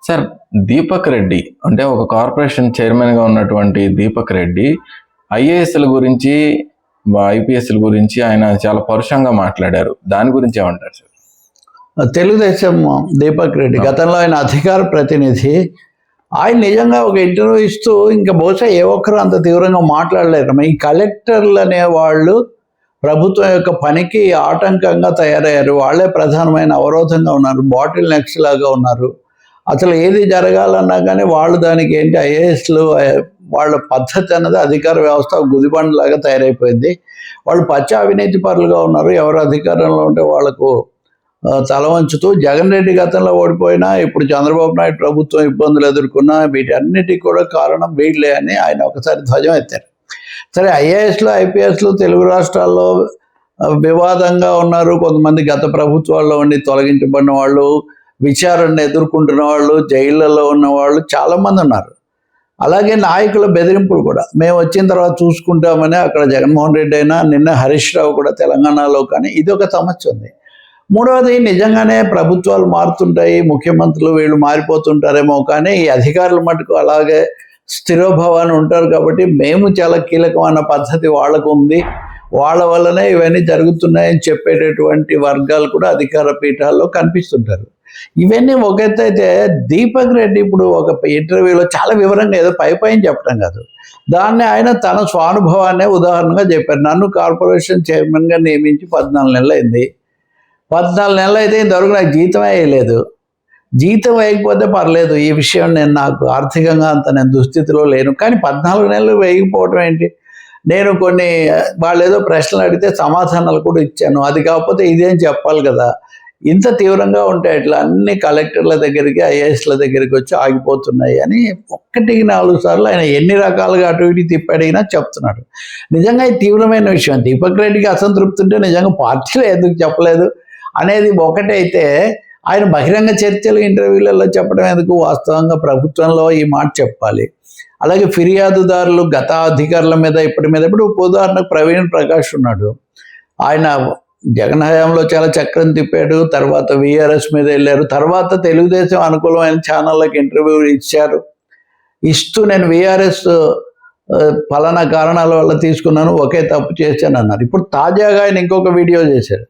Sir, Deepak Reddy అంటే ఒక corporation చైర్మన్గా ఉన్నటువంటి దీపక్ రెడ్డి ఐఏఎస్ల గురించి, ఐపీఎస్ల గురించి ఆయన చాలా పరుషంగా మాట్లాడారు. దాని గురించి ఏమంటారు సార్? తెలుగుదేశం దీపక్ రెడ్డి గతంలో ఆయన అధికార ప్రతినిధి. ఆయన నిజంగా ఒక ఇంటర్వ్యూ ఇస్తూ ఇంకా బహుశా ఏ ఒక్కరు అంత తీవ్రంగా మాట్లాడలేరు. ఈ కలెక్టర్లు అనేవాళ్ళు ప్రభుత్వం యొక్క పనికి ఆటంకంగా తయారయ్యారు. వాళ్ళే ప్రధానమైన అవరోధంగా ఉన్నారు, బాటిల్ నెక్స్ లాగా ఉన్నారు. అసలు ఏది జరగాలన్నా కానీ వాళ్ళు దానికి ఏంటి ఐఏఎస్లు వాళ్ళ పద్ధతి అన్నది అధికార వ్యవస్థ గుదిబండలాగా తయారైపోయింది. వాళ్ళు పచ్చ అవినీతి పరులుగా ఉన్నారు. ఎవరు అధికారంలో ఉంటే వాళ్లకు తల వంచుతూ, జగన్ రెడ్డి గతంలో ఓడిపోయినా ఇప్పుడు చంద్రబాబు నాయుడు ప్రభుత్వం ఇబ్బందులు ఎదుర్కొన్నా వీటన్నిటికీ కూడా కారణం వీళ్ళే అని ఆయన ఒకసారి ధ్వజం ఎత్తారు. సరే, ఐఏఎస్లు ఐపీఎస్లు తెలుగు రాష్ట్రాల్లో వివాదంగా ఉన్నారు. కొంతమంది గత ప్రభుత్వాల్లో ఉండి తొలగించబడిన వాళ్ళు, విచారణ ఎదుర్కొంటున్న వాళ్ళు, జైళ్ళలో ఉన్న వాళ్ళు చాలామంది ఉన్నారు. అలాగే నాయకుల బెదిరింపులు కూడా, మేము వచ్చిన తర్వాత చూసుకుంటామని అక్కడ జగన్మోహన్ రెడ్డి అయినా, నిన్న హరీష్ రావు కూడా తెలంగాణలో. కానీ ఇది ఒక సమస్య ఉంది. మూడవది, నిజంగానే ప్రభుత్వాలు మారుతుంటాయి, ముఖ్యమంత్రులు వీళ్ళు మారిపోతుంటారేమో, కానీ ఈ అధికారులు మటుకు అలాగే స్థిరోభావాన్ని ఉంటారు. కాబట్టి మేము చాలా కీలకమైన పద్ధతి వాళ్ళకు ఉంది, వాళ్ళ వల్లనే ఇవన్నీ జరుగుతున్నాయని చెప్పేటటువంటి వర్గాలు కూడా అధికార పీఠాల్లో కనిపిస్తుంటారు. ఇవన్నీ ఒక ఎత్తు అయితే, దీపక్ రెడ్డి ఇప్పుడు ఒక ఇంటర్వ్యూలో చాలా వివరంగా ఏదో పైన చెప్పడం కాదు, దాన్ని ఆయన తన స్వానుభవాన్నే ఉదాహరణగా చెప్పారు. నన్ను కార్పొరేషన్ చైర్మన్గా నియమించి 14 నెలలు అయింది. 14 నెలలు అయితే ఇంతవరకు నాకు జీతమే వేయలేదు. జీతం వేయకపోతే పర్లేదు, ఈ విషయం నాకు ఆర్థికంగా అంత నేను దుస్థితిలో లేను. కానీ 14 నెలలు వేయకపోవటం ఏంటి? నేను కొన్ని వాళ్ళు ఏదో ప్రశ్నలు అడిగితే సమాధానాలు కూడా ఇచ్చాను. అది కాకపోతే ఇదేం చెప్పాలి కదా. ఇంత తీవ్రంగా ఉంటే ఇట్లా అన్ని కలెక్టర్ల దగ్గరికి, ఐఏఎస్ల దగ్గరికి వచ్చి ఆగిపోతున్నాయి అని 1-4 సార్లు ఆయన ఎన్ని రకాలుగా అటు ఇటు తిప్పడిగినా చెప్తున్నాడు. నిజంగా ఇది తీవ్రమైన విషయం. దీపక్ రెడ్డికి అసంతృప్తి ఉంటే నిజంగా పార్టీలో ఎందుకు చెప్పలేదు అనేది ఒకటైతే, ఆయన బహిరంగ చర్చలు ఇంటర్వ్యూలలో చెప్పడం ఎందుకు? వాస్తవంగా ప్రభుత్వంలో ఈ మాట చెప్పాలి. అలాగే ఫిర్యాదుదారులు గత అధికారుల మీద ఇప్పుడు ఉదాహరణకు ప్రవీణ్ ప్రకాష్ ఉన్నాడు. ఆయన జగన్ హయాంలో చాలా చక్రం తిప్పాడు. తర్వాత వీఆర్ఎస్ మీద వెళ్ళారు. తర్వాత తెలుగుదేశం అనుకూలమైన ఛానళ్ళకి ఇంటర్వ్యూ ఇచ్చారు. ఇస్తూ నేను వీఆర్ఎస్ ఫలానా కారణాల వల్ల తీసుకున్నాను, ఒకే తప్పు చేశాను అన్నారు. ఇప్పుడు తాజాగా ఆయన ఇంకొక వీడియో చేశారు,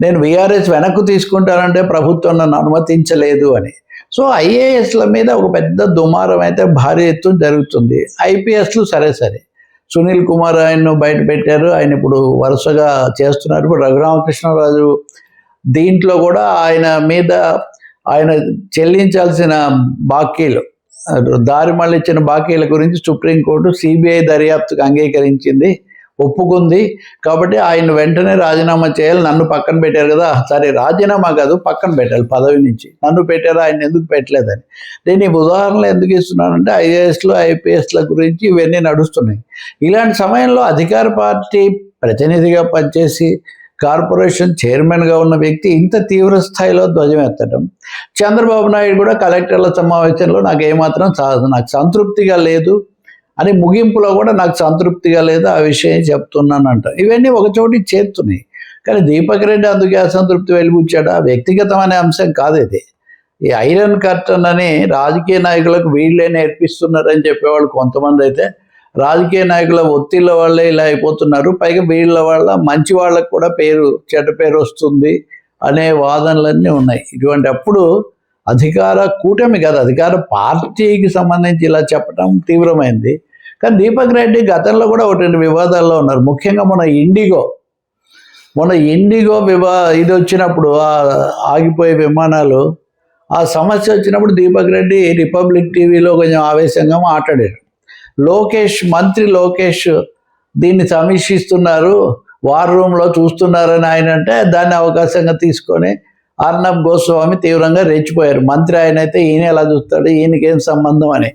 నేను వీఆర్ఎస్ వెనక్కు తీసుకుంటానంటే ప్రభుత్వం నన్ను అనుమతించలేదు అని. సో ఐఏఎస్ల మీద ఒక పెద్ద దుమారం అయితే భారీ ఎత్తున జరుగుతుంది. ఐపీఎస్లు సరే, సునీల్ కుమార్ ఆయన్ను బయట పెట్టారు. ఆయన ఇప్పుడు వరుసగా చేస్తున్నారు. ఇప్పుడు రఘురామకృష్ణరాజు దీంట్లో కూడా ఆయన మీద ఆయన చెల్లించాల్సిన బాకీలు, దారి మళ్ళించిన బాకీల గురించి సుప్రీంకోర్టు సిబిఐ దర్యాప్తుకు అంగీకరించింది, ఒప్పుకుంది. కాబట్టి ఆయన వెంటనే రాజీనామా చేయాలి. నన్ను పక్కన పెట్టారు కదా, సరే రాజీనామా కాదు పక్కన పెట్టాలి పదవి నుంచి. నన్ను పెట్టారు, ఆయన ఎందుకు పెట్టలేదని. నేను ఈ ఉదాహరణలు ఎందుకు ఇస్తున్నానంటే, ఐఏఎస్లు ఐపీఎస్ల గురించి ఇవన్నీ నడుస్తున్నాయి. ఇలాంటి సమయంలో అధికార పార్టీ ప్రతినిధిగా పనిచేసి కార్పొరేషన్ చైర్మన్గా ఉన్న వ్యక్తి ఇంత తీవ్ర స్థాయిలో ధ్వజం ఎత్తడం. చంద్రబాబు నాయుడు కూడా కలెక్టర్ల సమావేశంలో నాకు సంతృప్తిగా లేదు అని, ముగింపులో కూడా నాకు సంతృప్తిగా లేదు, ఆ విషయం చెప్తున్నానంట. ఇవన్నీ ఒకచోటి చేరుతున్నాయి. కానీ దీపక్ రెడ్డి అందుకే అసంతృప్తి వెలిబుచ్చాడు. వ్యక్తిగతమైన అంశం కాదు ఇది. ఈ ఐరన్ కర్టన్ అని రాజకీయ నాయకులకు వీళ్ళే నేర్పిస్తున్నారని చెప్పేవాళ్ళు కొంతమంది అయితే, రాజకీయ నాయకుల ఒత్తిళ్ళ వాళ్ళే ఇలా అయిపోతున్నారు, పైగా వీళ్ళ వల్ల మంచి వాళ్ళకు కూడా చెడ్డ పేరు వస్తుంది అనే వాదనలన్నీ ఉన్నాయి. ఇటువంటి అప్పుడు అధికార కూటమి కాదు, అధికార పార్టీకి సంబంధించి ఇలా చెప్పడం తీవ్రమైంది. కానీ దీపక్ రెడ్డి గతంలో కూడా ఒకటి వివాదాల్లో ఉన్నారు. ముఖ్యంగా మన ఇండిగో ఇది వచ్చినప్పుడు, ఆగిపోయే విమానాలు, ఆ సమస్య వచ్చినప్పుడు దీపక్ రెడ్డి రిపబ్లిక్ టీవీలో కొంచెం ఆవేశంగా మాట్లాడారు. మంత్రి లోకేష్ దీన్ని సమీక్షిస్తున్నారు, వార్ రూమ్లో చూస్తున్నారని ఆయన అంటే, దాన్ని అవకాశంగా తీసుకొని అర్నబ్ గోస్వామి తీవ్రంగా రెచ్చిపోయారు. మంత్రి ఆయన అయితే ఈయన ఎలా చూస్తాడు, ఈయనకేం సంబంధం అని.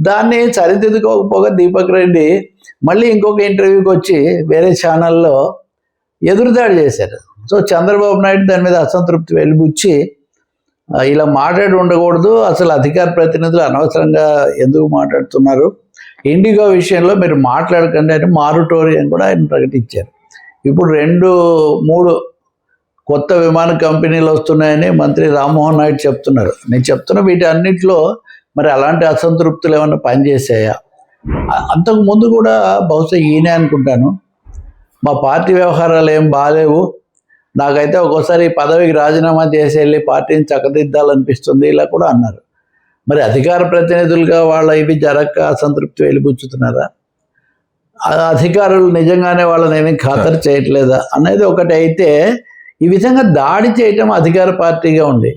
దాన్ని సరిదిద్దుకోకపోగా దీపక్ రెడ్డి మళ్ళీ ఇంకొక ఇంటర్వ్యూకి వచ్చి వేరే ఛానల్లో ఎదురుదాడి చేశారు. సో చంద్రబాబు నాయుడు దాని మీద అసంతృప్తి వెలిబుచ్చి, ఇలా మాట్లాడి ఉండకూడదు, అసలు అధికార ప్రతినిధులు అనవసరంగా ఎందుకు మాట్లాడుతున్నారు, ఇండిగో విషయంలో మీరు మాట్లాడకండి అని మారుటోరియం కూడా ఆయన ప్రకటించారు. ఇప్పుడు 2-3 కొత్త విమాన కంపెనీలు వస్తున్నాయని మంత్రి రామ్మోహన్ నాయుడు చెప్తున్నారు. నేను చెప్తున్న వీటి అన్నింటిలో మరి అలాంటి అసంతృప్తులు ఏమన్నా పనిచేసాయా? అంతకు ముందు కూడా బహుశా ఈయనే అనుకుంటాను, మా పార్టీ వ్యవహారాలు ఏం బాగాలేవు, నాకైతే ఒక్కోసారి ఈ పదవికి రాజీనామా చేసి వెళ్ళి పార్టీని చక్కదిద్దాలనిపిస్తుంది ఇలా కూడా అన్నారు. మరి అధికార ప్రతినిధులుగా వాళ్ళ ఇవి జరగక అసంతృప్తి వెలిబుచ్చుతున్నారా? అధికారులు నిజంగానే వాళ్ళని ఏమీ ఖాతరు చేయట్లేదా అనేది ఒకటి. అయితే ఈ విధంగా దాడి చేయటం అధికార పార్టీగా ఉండి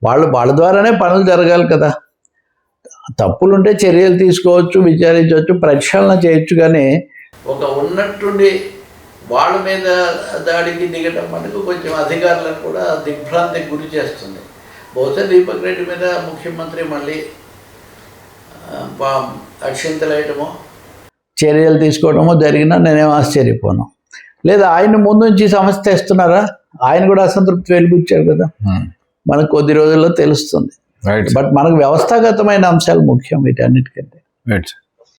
వాళ్ళ ద్వారానే పనులు జరగాలి కదా. తప్పులుంటే చర్యలు తీసుకోవచ్చు, విచారించవచ్చు, ప్రక్షాళన చేయొచ్చు. కానీ ఒక ఉన్నట్టుండి వాళ్ళ మీద దాడికి దిగటం మనకు కొంచెం అధికారులను కూడా దిగ్భ్రాంతికి గురి చేస్తుంది. బహుశా దీపక్ రెడ్డి మీద ముఖ్యమంత్రి మళ్ళీ అక్షింతలు వేయటమో చర్యలు తీసుకోవడమో జరిగినా నేనేం ఆశ్చర్యపోను. లేదా ఆయన ముందు నుంచి సమస్య తెస్తున్నారా? ఆయన కూడా అసంతృప్తి వెలిబుచ్చారు కదా, మనకు కొద్ది రోజుల్లో తెలుస్తుంది. బట్ మనకు వ్యవస్థాగతమైన అంశాలు ముఖ్యం వీటన్నిటికంటే.